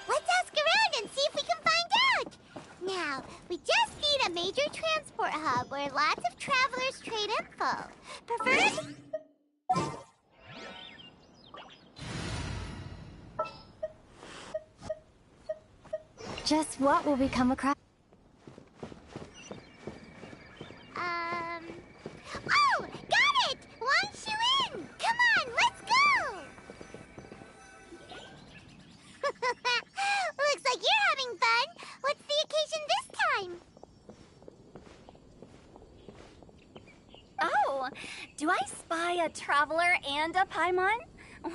Let's ask around and see if we can find out! Now, we just need a major transport hub where lots of travelers trade info. Preferred? Just what will we come across? Oh! Got it! Wang Shuin! Come on, let's go! Looks like you're having fun. What's the occasion this time? Oh, do I spy a traveler and a Paimon?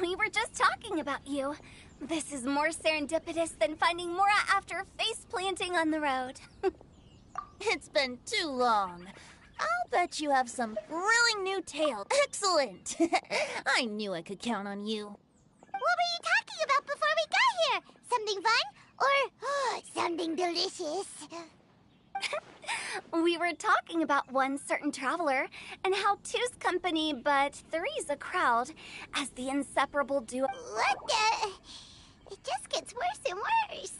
We were just talking about you. This is more serendipitous than finding Mora after face planting on the road. It's been too long. I'll bet you have some thrilling new tale. Excellent! I knew I could count on you. What were you talking about before we got here? Something fun? Or something delicious? We were talking about one certain traveler and how two's company but three's a crowd as the inseparable duo. What the? It just gets worse and worse.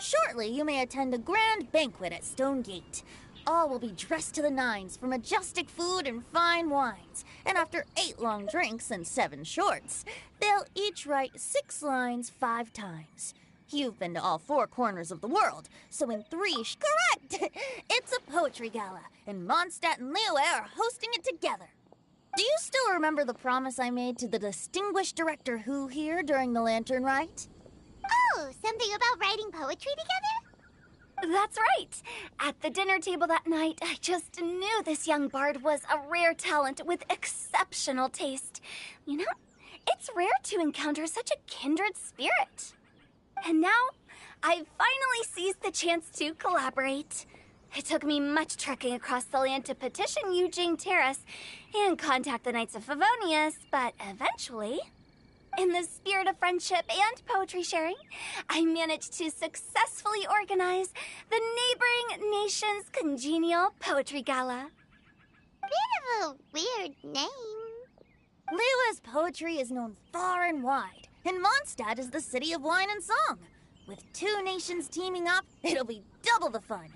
Shortly, you may attend a grand banquet at Stone Gate. All will be dressed to the nines for majestic food and fine wines. And after 8 long drinks and 7 shorts, they'll each write 6 lines 5 times. You've been to all 4 corners of the world, so in 3 correct! It's a poetry gala, and Mondstadt and Liyue are hosting it together. Do you still remember the promise I made to the distinguished director Hu here during the Lantern Rite? Oh, something about writing poetry together? That's right. At the dinner table that night, I just knew this young bard was a rare talent with exceptional taste. You know, it's rare to encounter such a kindred spirit. And now, I've finally seized the chance to collaborate. It took me much trekking across the land to petition Yujing Terrace and contact the Knights of Favonius, but eventually, in the spirit of friendship and poetry sharing, I managed to successfully organize the neighboring nation's congenial poetry gala. Bit of a weird name. Liyue's poetry is known far and wide, and Mondstadt is the city of wine and song. With 2 nations teaming up, it'll be double the fun,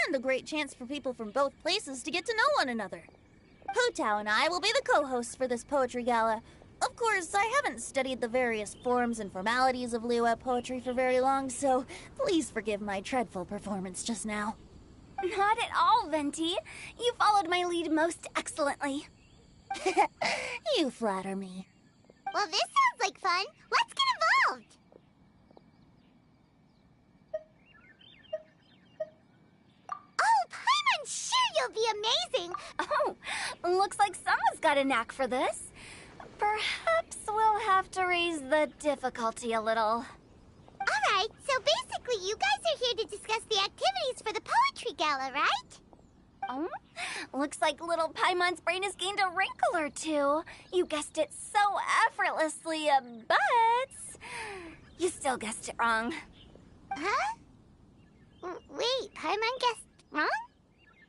and a great chance for people from both places to get to know one another. Hu Tao and I will be the co-hosts for this poetry gala. Of course, I haven't studied the various forms and formalities of Liyue poetry for very long, so please forgive my dreadful performance just now. Not at all, Venti. You followed my lead most excellently. You flatter me. Well, this sounds like fun. Let's get involved. Oh, Paimon, sure you'll be amazing. Oh, looks like someone's got a knack for this. Perhaps we'll have to raise the difficulty a little. Alright, so basically you guys are here to discuss the activities for the poetry gala, right? Oh, looks like little Paimon's brain has gained a wrinkle or two. You guessed it so effortlessly, but you still guessed it wrong. Huh? Wait, Paimon guessed wrong?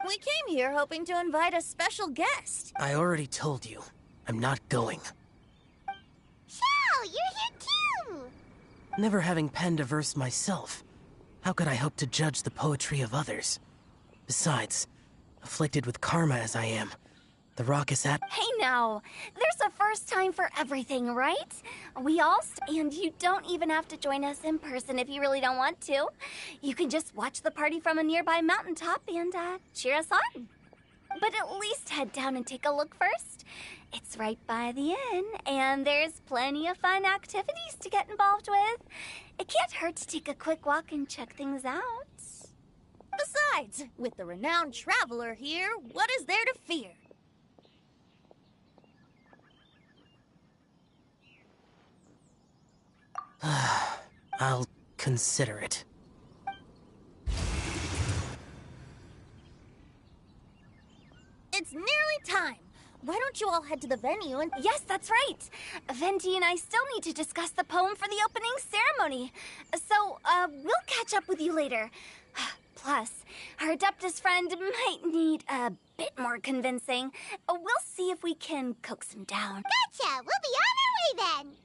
We came here hoping to invite a special guest. I already told you. I'm not going. Xiao, you're here too! Never having penned a verse myself, how could I hope to judge the poetry of others? Besides, afflicted with karma as I am, the rock is at— Hey now, there's a first time for everything, right? We all and you don't even have to join us in person if you really don't want to. You can just watch the party from a nearby mountaintop and cheer us on. But at least head down and take a look first. It's right by the inn, and there's plenty of fun activities to get involved with. It can't hurt to take a quick walk and check things out. Besides, with the renowned traveler here, what is there to fear? I'll consider it. It's nearly time. Why don't you all head to the venue and— Yes, that's right. Venti and I still need to discuss the poem for the opening ceremony. So, we'll catch up with you later. Plus, Our Adeptus friend might need a bit more convincing. We'll see if we can coax him down. Gotcha! We'll be on our way then!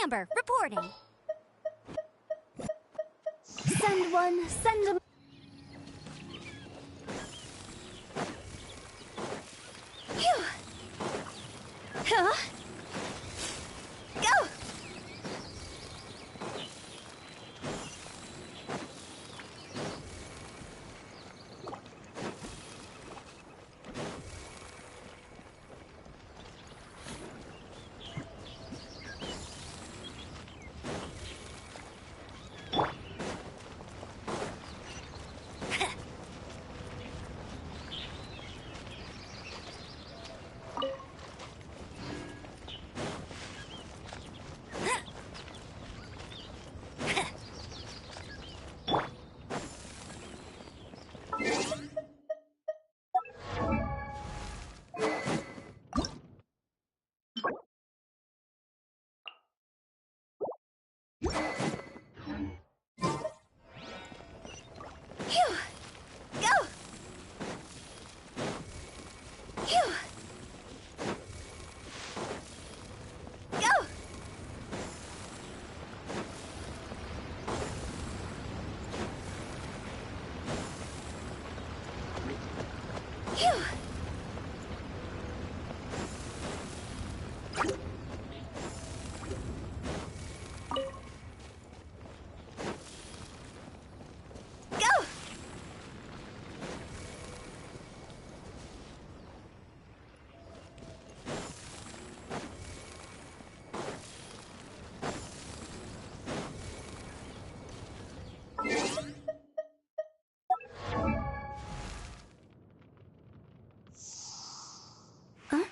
Amber, reporting. Send one, send a... Phew! Huh? Go! Phew! Go! Phew! Go! Phew! Go! Huh?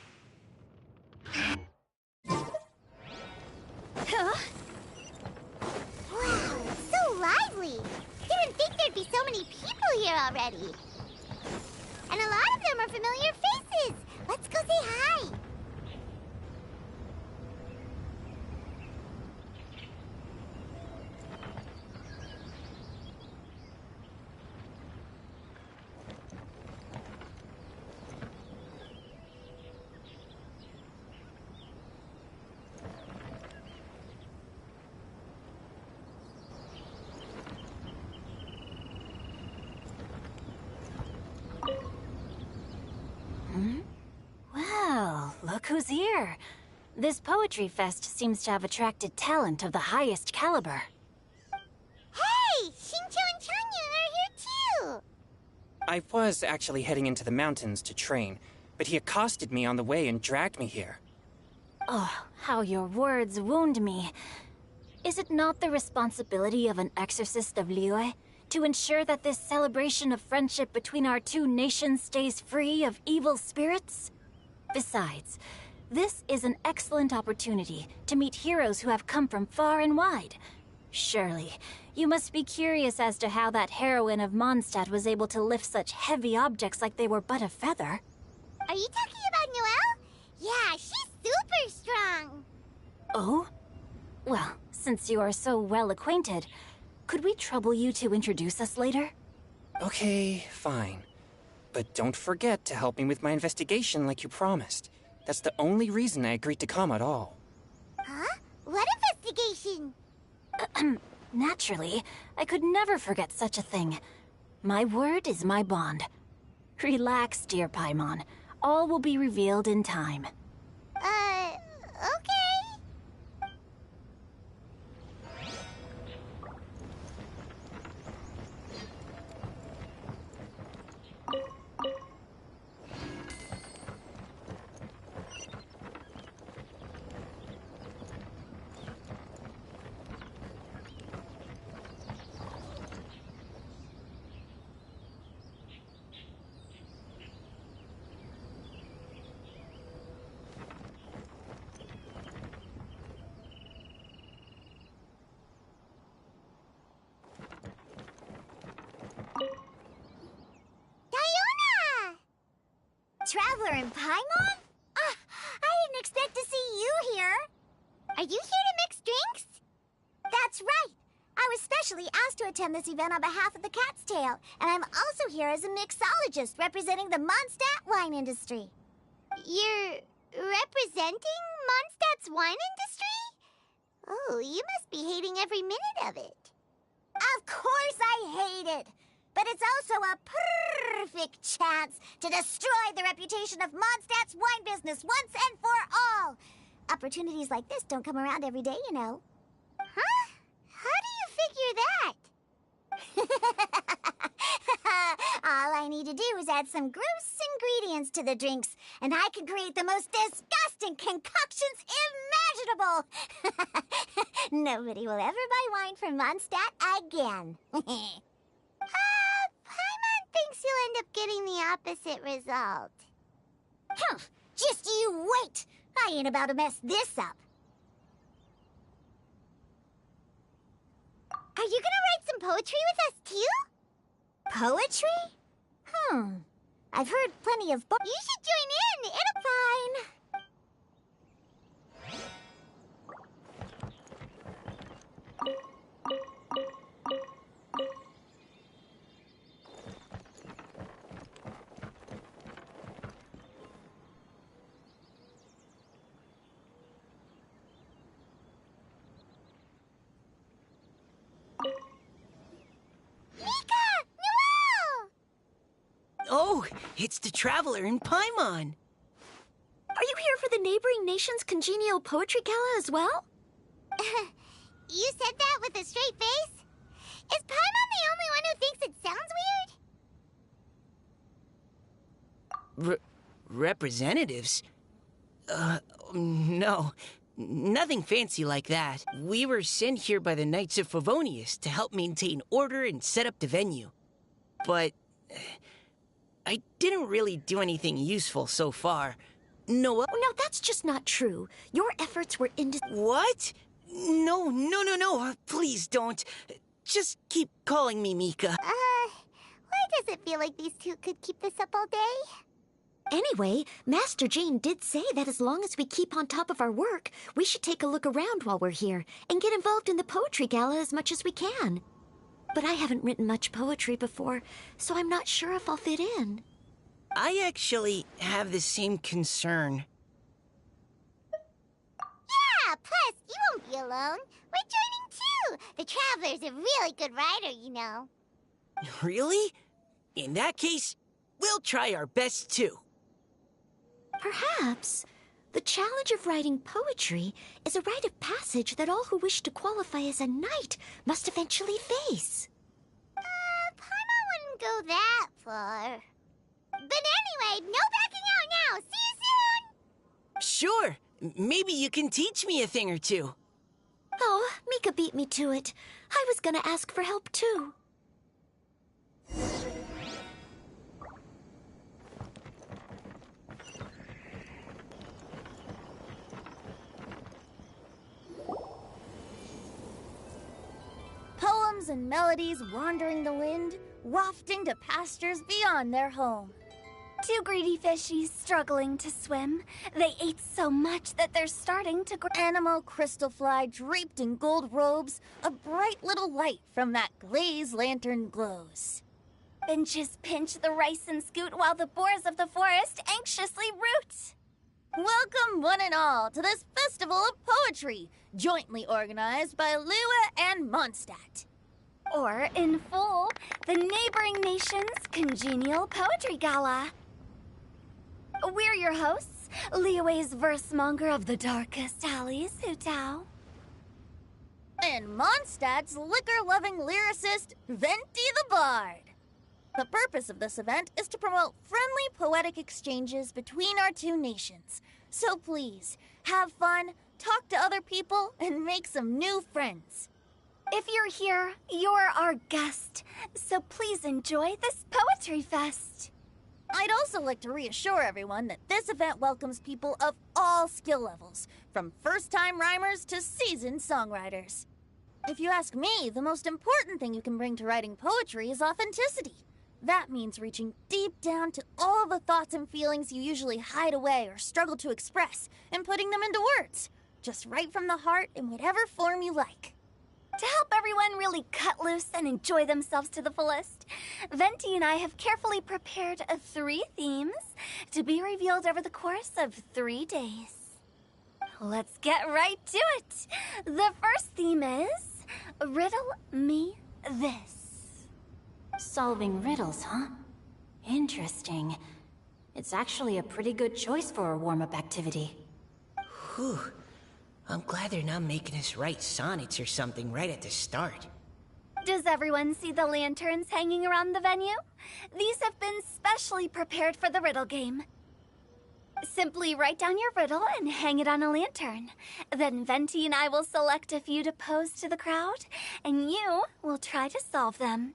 Huh? Wow, so lively! Didn't think there'd be so many people here already. And a lot of them are familiar faces. Let's go say hi. Well, look who's here. This poetry fest seems to have attracted talent of the highest caliber. Hey, Shincho and Changyun are here too. I was actually heading into the mountains to train, but he accosted me on the way and dragged me here. Oh, how your words wound me. Is it not the responsibility of an exorcist of Liyue to ensure that this celebration of friendship between our two nations stays free of evil spirits? Besides, this is an excellent opportunity to meet heroes who have come from far and wide. Surely, you must be curious as to how that heroine of Mondstadt was able to lift such heavy objects like they were but a feather. Are you talking about Noelle? Yeah, she's super strong. Oh? Well, since you are so well acquainted, Could we trouble you to introduce us later? Okay, fine. But don't forget to help me with my investigation like you promised. That's the only reason I agreed to come at all. Huh? What investigation? Naturally, I could never forget such a thing. My word is my bond. Relax, dear Paimon. All will be revealed in time. Okay. Traveler in Paimon? I didn't expect to see you here. Are you here to mix drinks? That's right. I was specially asked to attend this event on behalf of the Cat's Tail, and I'm also here as a mixologist representing the Mondstadt wine industry. You're representing Mondstadt's wine industry? Oh, you must be hating every minute of it. Of course I hate it. But it's also a perfect chance to destroy the reputation of Mondstadt's wine business once and for all. Opportunities like this don't come around every day, you know. Huh? How do you figure that? All I need to do is add some gross ingredients to the drinks, and I can create the most disgusting concoctions imaginable. Nobody will ever buy wine from Mondstadt again. Paimon thinks you'll end up getting the opposite result. Just you wait! I ain't about to mess this up. Are you gonna write some poetry with us, too? Poetry? I've heard plenty of You should join in! It'll fine! Oh, it's the Traveler in Paimon. Are you here for the neighboring nation's congenial poetry gala as well? You said that with a straight face? Is Paimon the only one who thinks it sounds weird? Representatives? No. Nothing fancy like that. We were sent here by the Knights of Favonius to help maintain order and set up the venue. But I didn't really do anything useful so far. No, No, that's just not true. Your efforts were What? No. Please don't. Just keep calling me Mika. Why does it feel like these two could keep this up all day? Anyway, Master Jane did say that as long as we keep on top of our work, we should take a look around while we're here and get involved in the poetry gala as much as we can. But I haven't written much poetry before, so I'm not sure if I'll fit in. I actually have the same concern. Yeah, plus, you won't be alone. We're joining too. The Traveler's a really good writer, you know. Really? In that case, we'll try our best too. Perhaps the challenge of writing poetry is a rite of passage that all who wish to qualify as a knight must eventually face. Paimon wouldn't go that far. But anyway, no backing out now. See you soon! Sure. Maybe you can teach me a thing or two. Oh, Mika beat me to it. I was gonna ask for help too. Poems and melodies wandering the wind, wafting to pastures beyond their home. Two greedy fishies struggling to swim. They ate so much that they're starting to Animal crystal fly draped in gold robes, a bright little light from that glazed lantern glows. Finches pinch the rice and scoot while the boars of the forest anxiously root. Welcome, one and all, to this festival of poetry, jointly organized by Liyue and Mondstadt. Or, in full, the neighboring nation's congenial poetry gala. We're your hosts, Liyue's verse-monger of the darkest alleys, Hutao. And Mondstadt's liquor-loving lyricist, Venti the Bard. The purpose of this event is to promote friendly poetic exchanges between our two nations. So please, have fun, talk to other people, and make some new friends. If you're here, you're our guest, so please enjoy this poetry fest. I'd also like to reassure everyone that this event welcomes people of all skill levels, from first-time rhymers to seasoned songwriters. If you ask me, the most important thing you can bring to writing poetry is authenticity. That means reaching deep down to all the thoughts and feelings you usually hide away or struggle to express, and putting them into words, just right from the heart in whatever form you like. To help everyone really cut loose and enjoy themselves to the fullest, Venti and I have carefully prepared 3 themes to be revealed over the course of 3 days. Let's get right to it. The first theme is Riddle Me This. Solving riddles, huh? Interesting. It's actually a pretty good choice for a warm-up activity. Whew. I'm glad they're not making us write sonnets or something right at the start. Does everyone see the lanterns hanging around the venue? These have been specially prepared for the riddle game. Simply write down your riddle and hang it on a lantern. Then Venti and I will select a few to pose to the crowd, and you will try to solve them.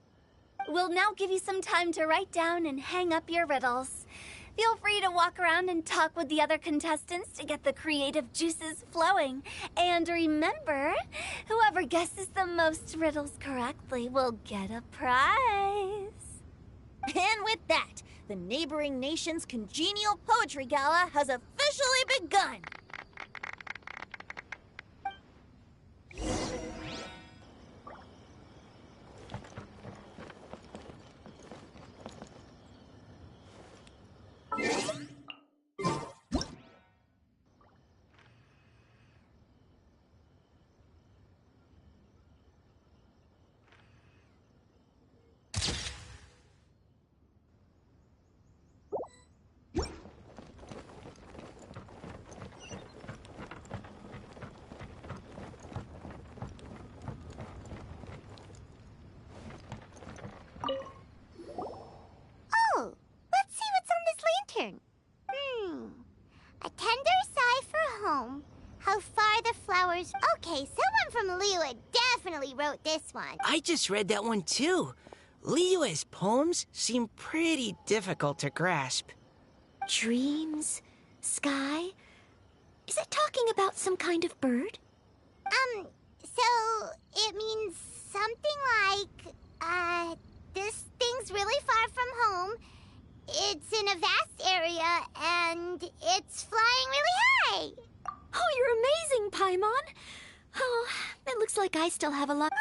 We'll now give you some time to write down and hang up your riddles. Feel free to walk around and talk with the other contestants to get the creative juices flowing. And remember, whoever guesses the most riddles correctly will get a prize. And with that, the neighboring nation's congenial poetry gala has officially begun. Oh, let's see what's on this lantern. A tender sigh for home. How far the flowers... Okay, someone from Liyue definitely wrote this one. I just read that one too. Liyue's poems seem pretty difficult to grasp. Dreams? Sky? Is it talking about some kind of bird? So it means something like, this thing's really far from home. It's in a vast area, and it's flying really high. Oh, you're amazing, Paimon. Oh, it looks like I still have a lot.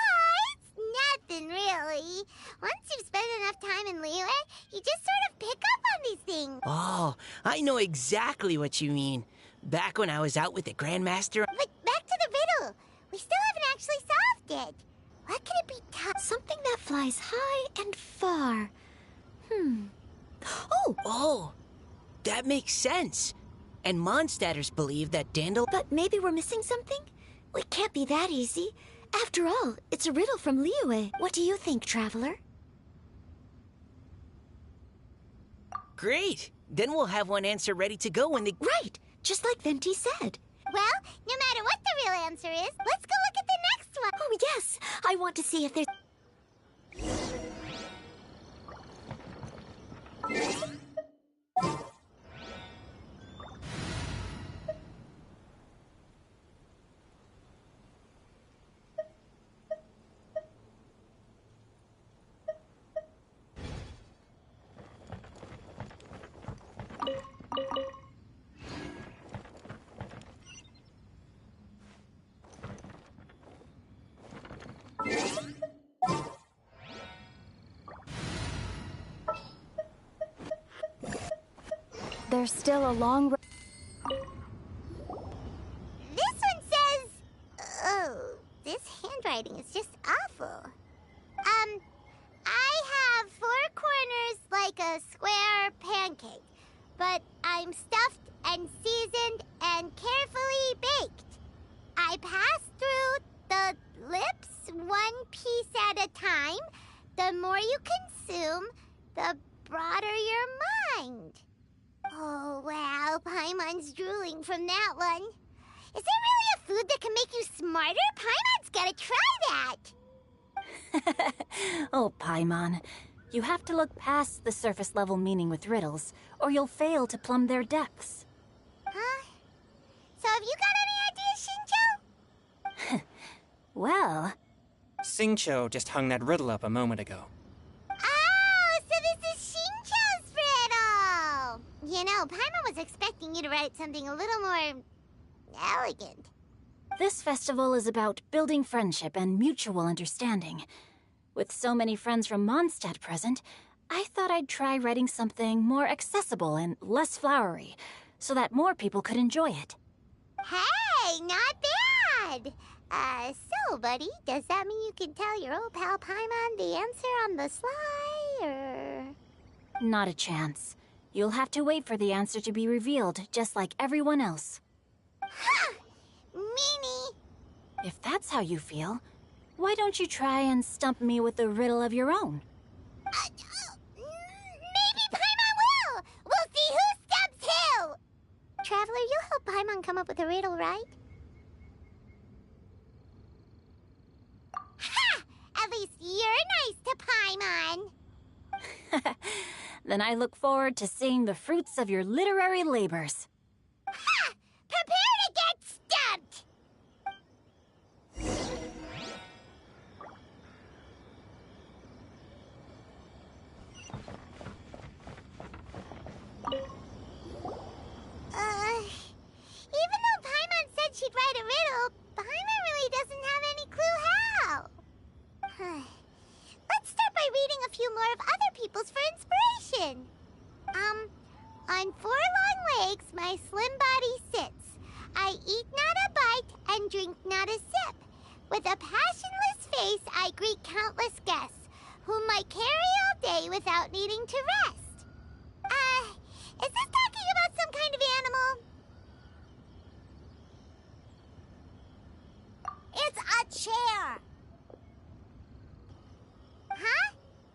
It's nothing, really. Once you've spent enough time in Liyue, you just sort of pick up on these things. Oh, I know exactly what you mean. Back when I was out with the Grandmaster... But back to the riddle. We still haven't actually solved it. What could it be? Something that flies high and far. Oh, that makes sense. And Mondstadters believe that Dandel... But maybe we're missing something? It can't be that easy. After all, it's a riddle from Liyue. What do you think, Traveler? Great! Then we'll have one answer ready to go when the... Right! Just like Venti said. Well, no matter what the real answer is, let's go look at the next one. Oh, yes! I want to see if there's... There's still a long road. This one says... Oh, this handwriting is just awful. I have 4 corners like a square pancake, but I'm stuffed and seasoned and carefully baked. I pass through the lips 1 piece at a time. The more you consume, the broader your mind. Oh, wow, Paimon's drooling from that one. Is there really a food that can make you smarter? Paimon's gotta try that. Oh, Paimon. You have to look past the surface level meaning with riddles, or you'll fail to plumb their depths. Huh? So have you got any ideas, Shincho? Well... Xingqiu just hung that riddle up a moment ago. Oh, so this is Shincho's riddle! You know, Paimon was expecting you to write something a little more... elegant. This festival is about building friendship and mutual understanding. With so many friends from Mondstadt present, I thought I'd try writing something more accessible and less flowery, so that more people could enjoy it. Hey, not bad! So, buddy, does that mean you can tell your old pal Paimon the answer on the sly, or...? Not a chance. You'll have to wait for the answer to be revealed, just like everyone else. Ha! Meanie! If that's how you feel, why don't you try and stump me with a riddle of your own? Maybe Paimon will! We'll see who stumps who! Traveler, you'll help Paimon come up with a riddle, right? Ha! At least you're nice to Paimon! Then I look forward to seeing the fruits of your literary labors. Ha! Prepare to get stumped! Even though Paimon said she'd write a riddle, Paimon really doesn't have any clue how. Let's start by reading a few more of other people's for inspiration. On 4 long legs, my slim body sits. I eat not a bite and drink not a sip. With a passionless face, I greet countless guests, whom I carry all day without needing to rest. Is this talking about some kind of animal? It's a chair. Huh?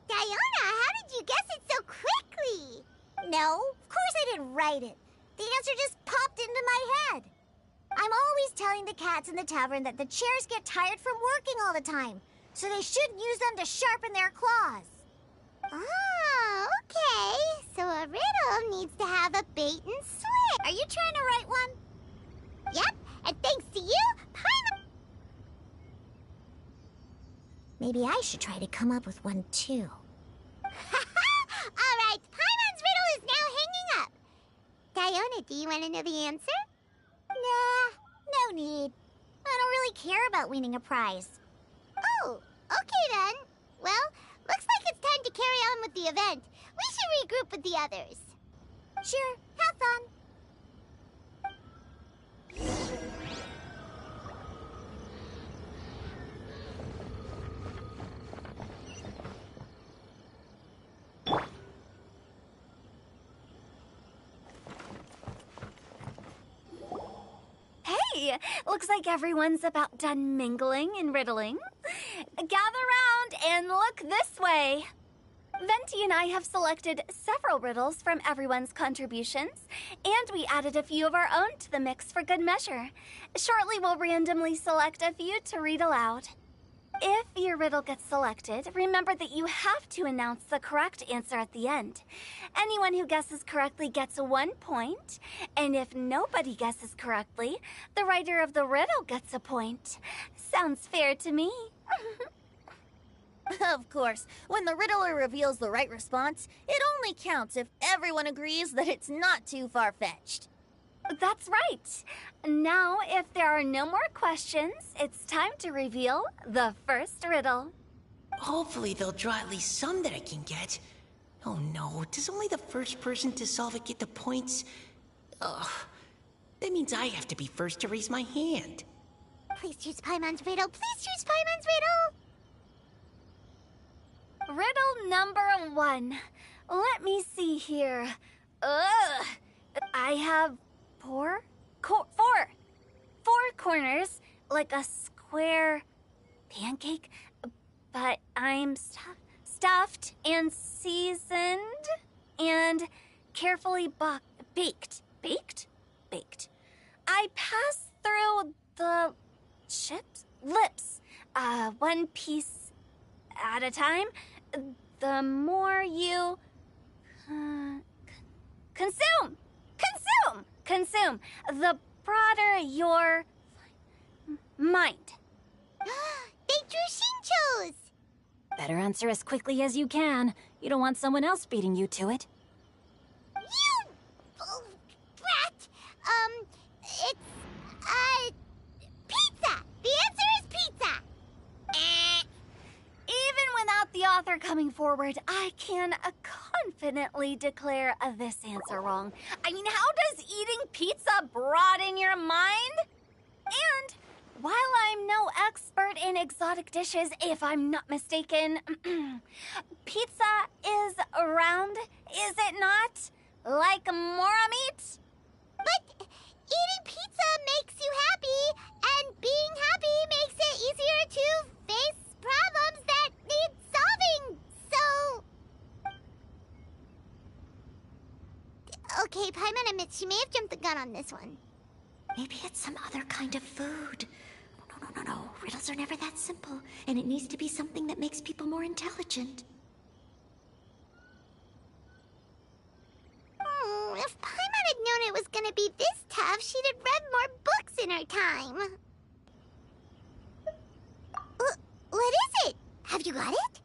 Diona, how did you guess it so quickly? No, of course I didn't write it. The answer just popped into my head. I'm always telling the cats in the tavern that the chairs get tired from working all the time, so they shouldn't use them to sharpen their claws. Oh, okay. So a riddle needs to have a bait and switch. Are you trying to write one? Yep, and thanks to you, Paimon... Maybe I should try to come up with one, too. All right, Paimon's riddle is now hanging up. Diona, do you want to know the answer? Nah, no need. I don't really care about winning a prize. Oh, okay then. Well, looks like it's time to carry on with the event. We should regroup with the others. Sure, have fun. Hey, looks like everyone's about done mingling and riddling. Gather round and look this way. Venti and I have selected several riddles from everyone's contributions, and we added a few of our own to the mix for good measure. Shortly, we'll randomly select a few to read aloud. If your riddle gets selected, remember that you have to announce the correct answer at the end. Anyone who guesses correctly gets 1 point, and if nobody guesses correctly, the writer of the riddle gets a point. Sounds fair to me. Of course, when the riddler reveals the right response, it only counts if everyone agrees that it's not too far-fetched. That's right. Now, if there are no more questions, it's time to reveal the first riddle. Hopefully they'll draw at least some that I can get. Oh no, does only the first person to solve it get the points? Ugh. That means I have to be first to raise my hand. Please choose Paimon's riddle. Please choose Paimon's riddle. Riddle number 1. Let me see here. Ugh. I have four corners, like a square pancake, but I'm stuffed and seasoned and carefully baked. Baked. I pass through the lips, one piece at a time. The more you consume, the broader your mind. They drew Shinchos! Better answer as quickly as you can. You don't want someone else beating you to it. You brat! It's, pizza! The answer is pizza! Even without the author coming forward, I can confidently declare this answer wrong. I mean, how does eating pizza broaden your mind? And while I'm no expert in exotic dishes, if I'm not mistaken, pizza is round, is it not? Like mora meat? But eating pizza makes you happy, and being happy makes it easier to face problems that need solving, so... Okay, Paimon admits she may have jumped the gun on this one. Maybe it's some other kind of food. No. Riddles are never that simple, and it needs to be something that makes people more intelligent. If Paimon had known it was gonna be this tough, she'd have read more books in her time. What is it? Have you got it?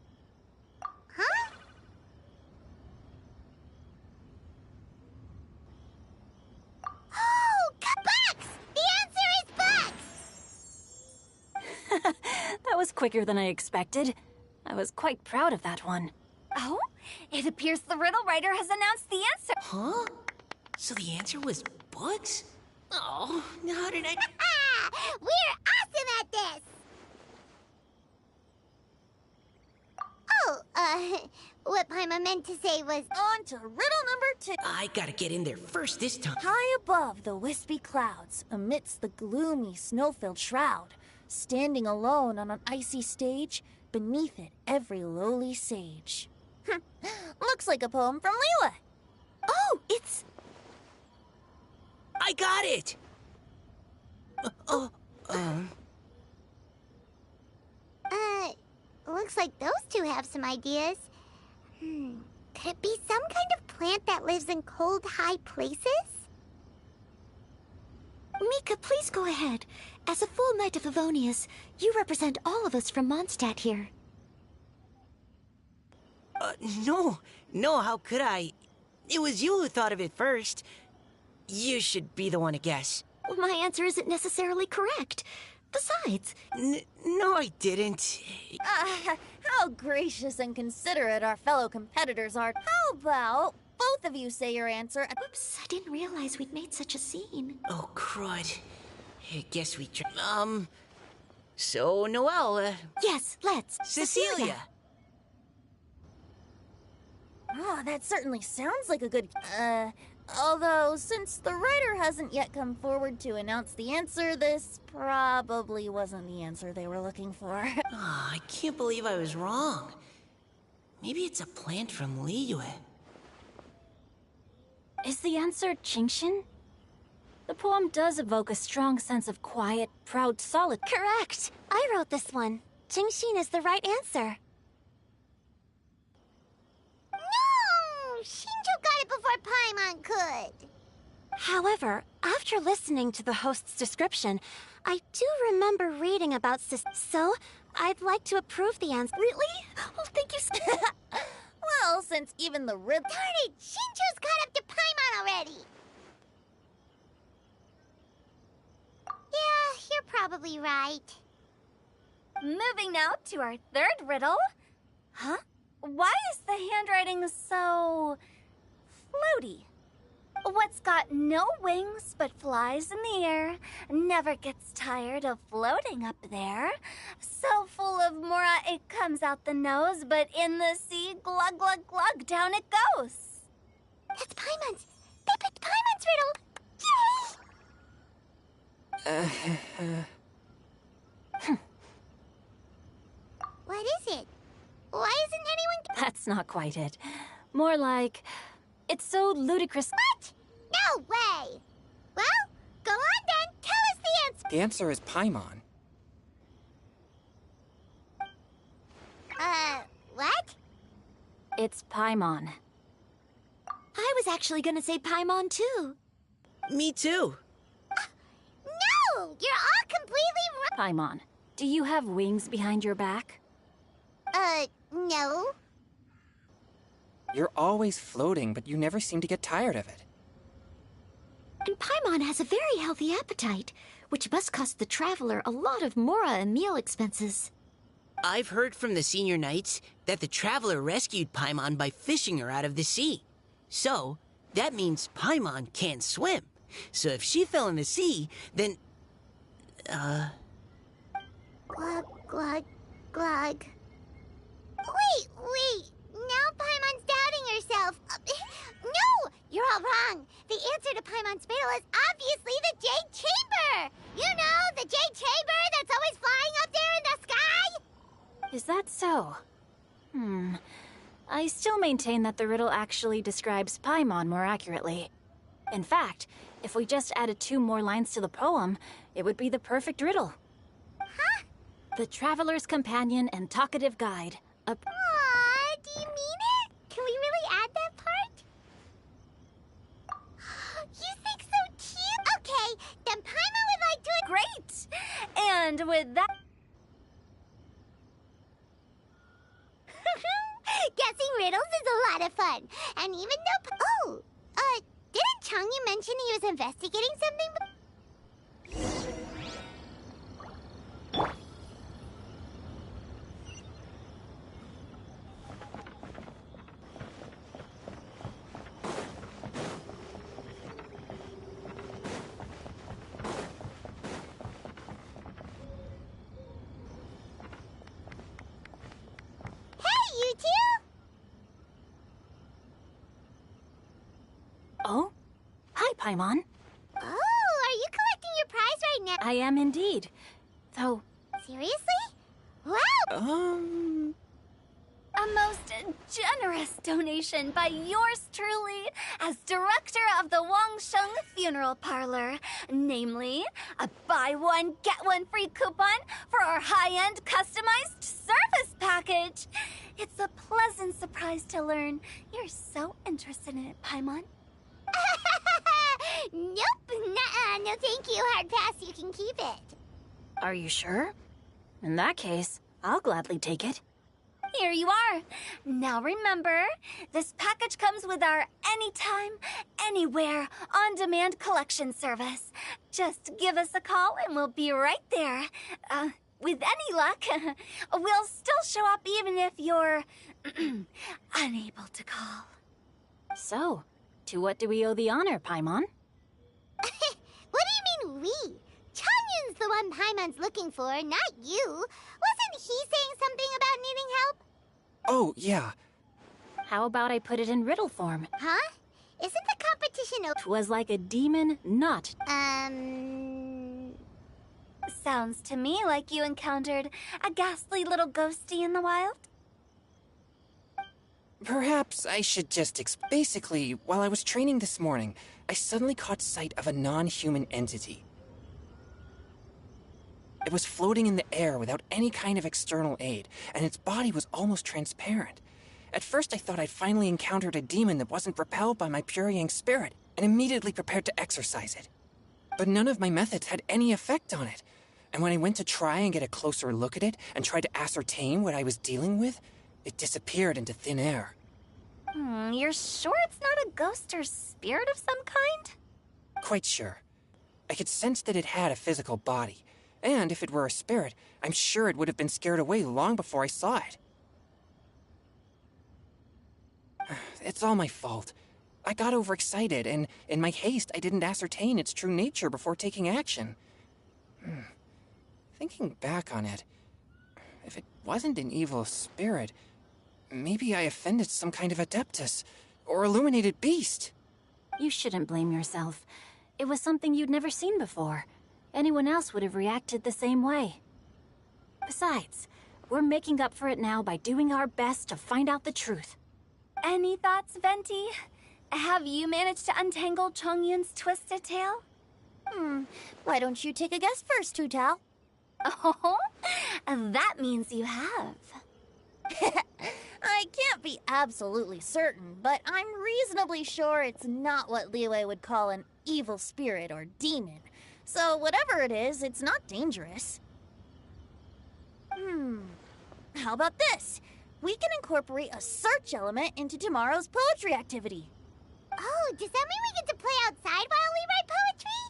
Huh? Oh, bucks! The answer is bucks! That was quicker than I expected. I was quite proud of that one. Oh, it appears the riddle writer has announced the answer. Huh? So the answer was books? Oh, how did I... We're awesome at this! Oh, what Paimon meant to say was... On to riddle number 2. I gotta get in there first this time. High above the wispy clouds, amidst the gloomy snow-filled shroud, standing alone on an icy stage, beneath it every lowly sage. Looks like a poem from Liyue. Oh, it's... I got it! Looks like those two have some ideas. Could it be some kind of plant that lives in cold, high places? Mika, please go ahead. As a full Knight of Favonius, you represent all of us from Mondstadt here. No, how could I? It was you who thought of it first. You should be the one to guess. Well, my answer isn't necessarily correct. Besides... No, I didn't. How gracious and considerate our fellow competitors are. How about both of you say your answer? Oops, I didn't realize we'd made such a scene. Oh, crud. I guess we So, Noelle, Yes, let's. Cecilia. Oh, that certainly sounds like a good... Although, since the writer hasn't yet come forward to announce the answer, this probably wasn't the answer they were looking for. I can't believe I was wrong. Maybe it's a plant from Liyue. Is the answer Genshin? The poem does evoke a strong sense of quiet, proud solitude. Correct! I wrote this one. Genshin is the right answer. No! Shinjo got it before Paimon could. However, after listening to the host's description, I do remember reading about so I'd like to approve the answer. Really? Oh, thank you. Well, since even the riddle... Darn it! Shinjo's caught up to Paimon already! Yeah, you're probably right. Moving now to our third riddle. Huh? why is the handwriting so floaty? What's got no wings but flies in the air, never gets tired of floating up there. So full of mora it comes out the nose, but in the sea, glug glug glug, down it goes. That's Paimon's. They picked Paimon's riddle. Yay! What is it? Why isn't anyone... That's not quite it. More like, it's so ludicrous. What? No way! Well, go on then. Tell us the answer. The answer is Paimon. What? It's Paimon. I was actually gonna say Paimon too. Me too. No! You're all completely wrong. Paimon, do you have wings behind your back? No. You're always floating, but you never seem to get tired of it. And Paimon has a very healthy appetite, which must cost the traveler a lot of mora and meal expenses. I've heard from the senior knights that the traveler rescued Paimon by fishing her out of the sea. So, that means Paimon can't swim. So if she fell in the sea, then... Glug, glug, glug. Wait. Now Paimon's doubting herself. No! You're all wrong. The answer to Paimon's riddle is obviously the Jade Chamber! You know, the Jade Chamber that's always flying up there in the sky? Is that so? I still maintain that the riddle actually describes Paimon more accurately. In fact, if we just added 2 more lines to the poem, it would be the perfect riddle. Huh? The traveler's companion and talkative guide. Aw, do you mean it? Can we really add that part? You think so cute? Okay, then Paimon would like to... Great! And with that... Guessing riddles is a lot of fun. And even though... didn't Changyu mention he was investigating something? Hey, you two! Oh? Hi, Paimon. Oh, are you collecting your prize right now? I am indeed. Though, Seriously? Wow! A most generous donation by yours truly as director of the Wangsheng Funeral Parlor. Namely, a buy one, get one free coupon for our high-end customized service package. It's a pleasant surprise to learn you're so interested in it, Paimon. Nope, nuh-uh, no thank you, hard pass, you can keep it. are you sure? In that case, I'll gladly take it. Here you are. Now remember, this package comes with our anytime, anywhere, on-demand collection service. Just give us a call and we'll be right there. With any luck, we'll still show up even if you're unable to call. So, to what do we owe the honor, Paimon? What do you mean we? Changyun's the one Paimon's looking for, not you. Wasn't he saying something about needing help? Oh, yeah. How about I put it in riddle form? Huh? Isn't the competition over? 'Twas like a demon not. Sounds to me like you encountered a ghastly little ghosty in the wild. Perhaps I should just basically, while I was training this morning, I suddenly caught sight of a non-human entity. It was floating in the air without any kind of external aid, and its body was almost transparent. At first I thought I'd finally encountered a demon that wasn't repelled by my pure yang spirit, and immediately prepared to exorcise it. But none of my methods had any effect on it, and when I went to try and get a closer look at it and tried to ascertain what I was dealing with, it disappeared into thin air. You're sure it's not a ghost or spirit of some kind? Quite sure. I could sense that it had a physical body, and if it were a spirit, I'm sure it would have been scared away long before I saw it. It's all my fault. I got overexcited, and in my haste, I didn't ascertain its true nature before taking action. Thinking back on it, if it wasn't an evil spirit, maybe I offended some kind of adeptus, or illuminated beast. You shouldn't blame yourself. It was something you'd never seen before. Anyone else would have reacted the same way. Besides, we're making up for it now by doing our best to find out the truth. Any thoughts, Venti? Have you managed to untangle Chongyun's twisted tail? Why don't you take a guess first, Hu-Tao? Oh, that means you have. I can't be absolutely certain, but I'm reasonably sure it's not what Liyue would call an evil spirit or demon. So whatever it is, it's not dangerous. How about this? We can incorporate a search element into tomorrow's poetry activity. Oh, does that mean we get to play outside while we write poetry?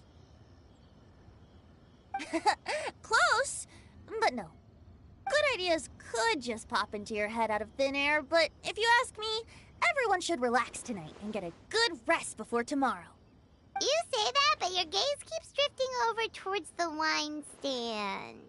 Close, but no. Good ideas could just pop into your head out of thin air, but if you ask me, everyone should relax tonight and get a good rest before tomorrow. You say that, but your gaze keeps drifting over towards the wine stand.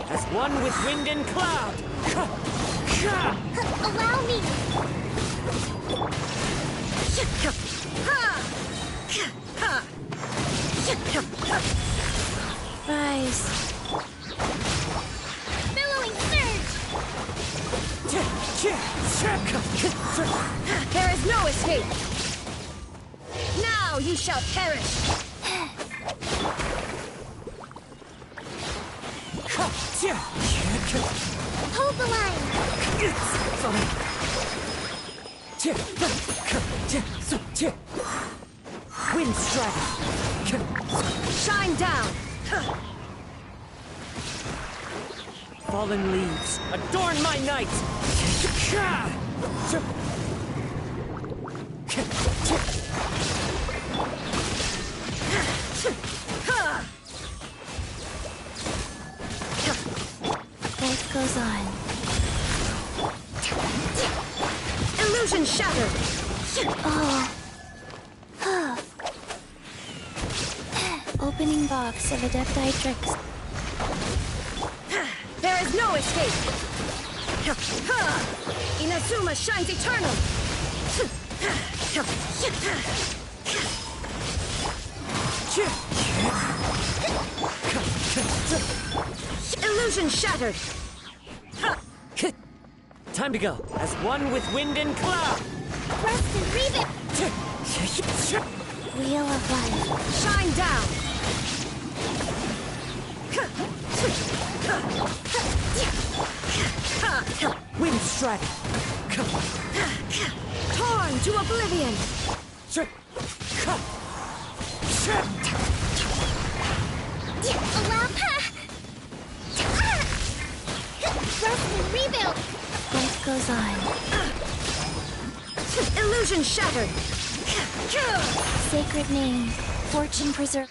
As one with wind and cloud! Allow me! Rise. Billowing surge! There is no escape! Now ye shall perish! Hold the line! Wind strike! Shine down! Fallen leaves, adorn my night! Life goes on. Illusion shattered! Oh. Opening box of Adepti. There is no escape! Inazuma shines eternal! Illusion shattered! Time to go, as one with wind and cloud! Rest and rebuild! Wheel of Life. Shine down! Wind strike! Torn to oblivion! Allow... Rest and rebuild! Life goes on. Illusion shattered! Sacred name. Fortune preserve.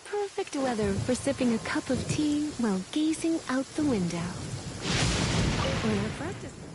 Perfect weather for sipping a cup of tea while gazing out the window. When I practice...